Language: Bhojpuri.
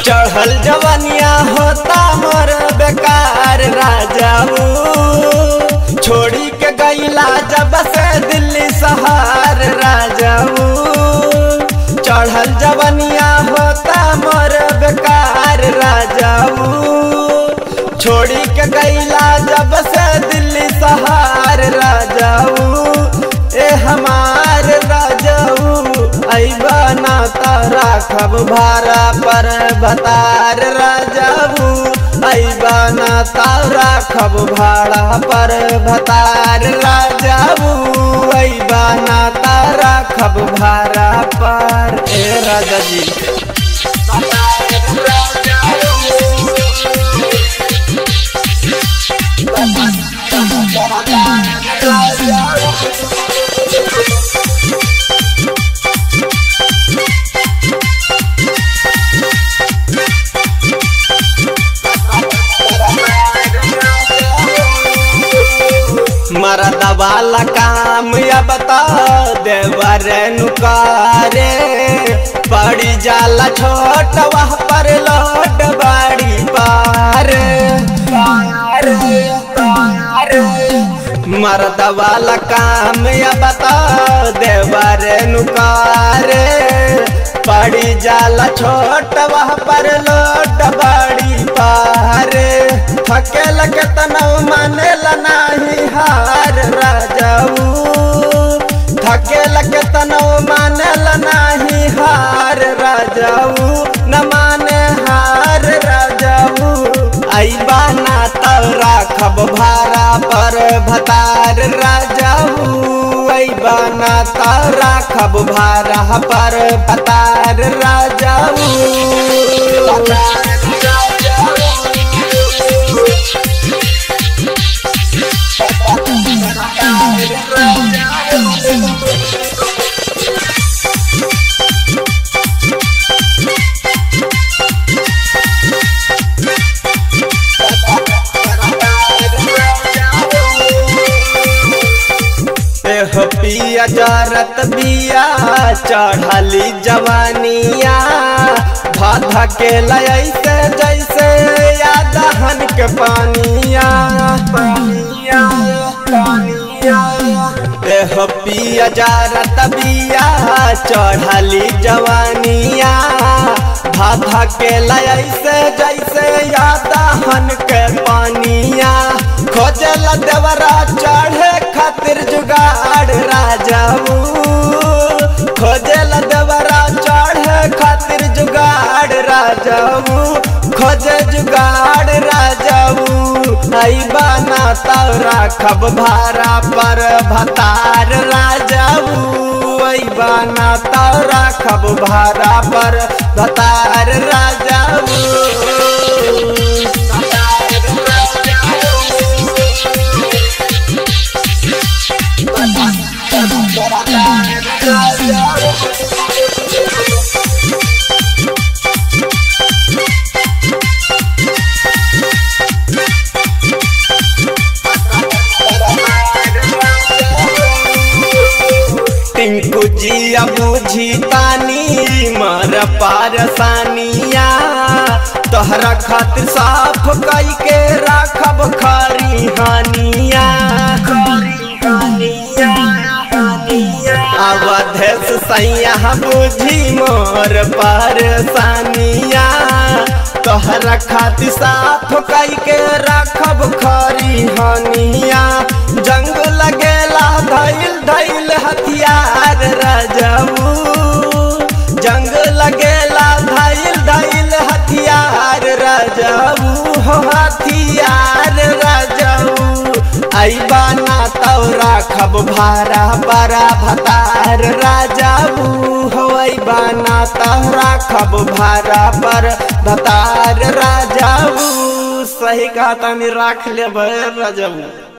चढ़ल जवानिया होता मोर बेकार राजाऊ, छोड़ी के गईला जब से दिल्ली शहर राजाऊ। चढ़ल जवानिया होता मोर बेकार राजाऊ, छोड़ी के गईला जब से दिल्ली शहर राजाऊ। ए हमार राजाऊ अइबा ना तारा खब भारा पर भतार राजाऊ, अइबा ना तारा खब भाड़ा पर भतार राजाऊ, अइबा ना तारा खब भाड़ा पर। ए राजा जी मरद वाला काम या बता देवर नुकारे, पड़ी जाला छोट वह पर लोट बाड़ी पार। मरद वाला काम या बता देवर नुकारे, पड़ी जाला छोट वह पर लोट बाड़ी पार। थकेल के तनव मानेला नाही हार राजाऊ, थकेल के तनव मानेला नाही हार राजाऊ, न माने हार राजाऊ। अइबा ना तोरा खब भारा पर भतार राजाऊ, अइबा ना तोरा खब भारा पर भतार राजाऊ। पिया जारत बिया चढ़ली जवानिया, भाधा के लैसे जैसे यादहन के पानिया। देह पिया जारत बिया चढ़ली जवानिया, भाधा के लैसे जैसे यादहन के पानिया। खोजल देवरा चढ़े खातिर जुगाड़ राजाऊ, खोजल देवरा चढ़े खातिर जुगाड़ राजाऊ, खोजे जुगाड़ राजाऊ। अइबा ना तोरा खब भारा पर भतार राजाऊ, अइबा ना तोरा खब भारा पर भतार राजाऊ। टिंकू जिया बुझी तानी मर पारसानिया, तोहरा खातिर साफ कई के राखब खरी हानिया। अवधेश सैया बुझी मोर पारसानिया, तोहरा खातिर साफ कई के राखब खरी हानिया। जंग लगेला धैल धैल हथियार राजाऊ, जंग लगेला धैल धैल हथियार राजाऊ, हो हथियार आई बाना तो राखब भारा बड़ा भतार राजाऊ हो आई बाना तो राखब भारा पर भतार राजाऊ। सही कहा तनी राख ले राजाऊ।